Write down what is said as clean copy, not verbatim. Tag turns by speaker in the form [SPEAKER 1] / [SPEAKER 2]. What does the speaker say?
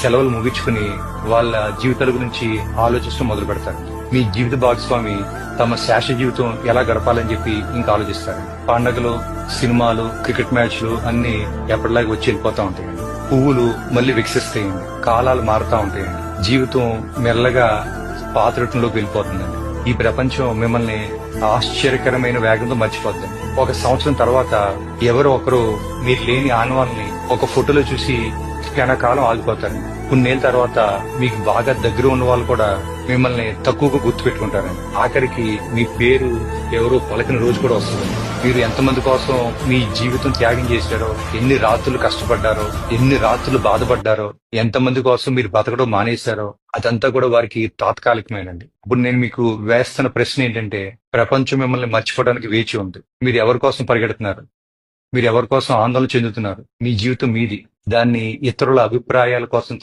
[SPEAKER 1] సెలవులు ముగించుకుని వాళ్ళ జీవితాల గురించి ఆలోచించడం మొదలు పెడతారు. మీ జీవిత భాగస్వామి తమ శేష జీవితం ఎలా గడపాలని చెప్పి ఇంకా ఆలోచిస్తారు. పండగలు, సినిమాలు, క్రికెట్ మ్యాచ్లు అన్ని ఎప్పటిలాగా వచ్చి వెళ్ళిపోతా ఉంటాయండి. పువ్వులు మళ్ళీ వికసిస్తాయండి. కాలాలు మారుతా ఉంటాయండి. జీవితం మెల్లగా పాతరూపంలోకి వెళ్ళిపోతుందండి. ఈ ప్రపంచం మిమ్మల్ని ఆశ్చర్యకరమైన వేగంతో మర్చిపోద్దండి. 1 సంవత్సరం తర్వాత ఎవరో ఒకరు మీరు లేని ఆనవాళ్ళని ఒక ఫోటోలో చూసి క్షణకాలం ఆగిపోతారండి. కొన్నేళ్ళ తర్వాత మీకు బాగా దగ్గర ఉన్న వాళ్ళు కూడా మిమ్మల్ని తక్కువగా గుర్తు పెట్టుకుంటారండి. ఆఖరికి మీ పేరు ఎవరో పలకిన రోజు కూడా వస్తుందండి. మీరు ఎంతమంది కోసం మీ జీవితం త్యాగం చేశారో, ఎన్ని రాత్రులు కష్టపడ్డారో, ఎన్ని రాత్రులు బాధపడ్డారో, ఎంతమంది కోసం మీరు బతకడం మానేశారో అదంతా కూడా వారికి తాత్కాలికమేనండి. ఇప్పుడు నేను మీకు వేస్తున్న ప్రశ్న ఏంటంటే, ప్రపంచం మిమ్మల్ని మర్చిపోవడానికి వేచి ఉంది. మీరు ఎవరి కోసం పరిగెడుతున్నారు? మీరు ఎవరి కోసం ఆందోళన చెందుతున్నారు? మీ జీవితం మీది. దాన్ని ఇతరుల అభిప్రాయాల కోసం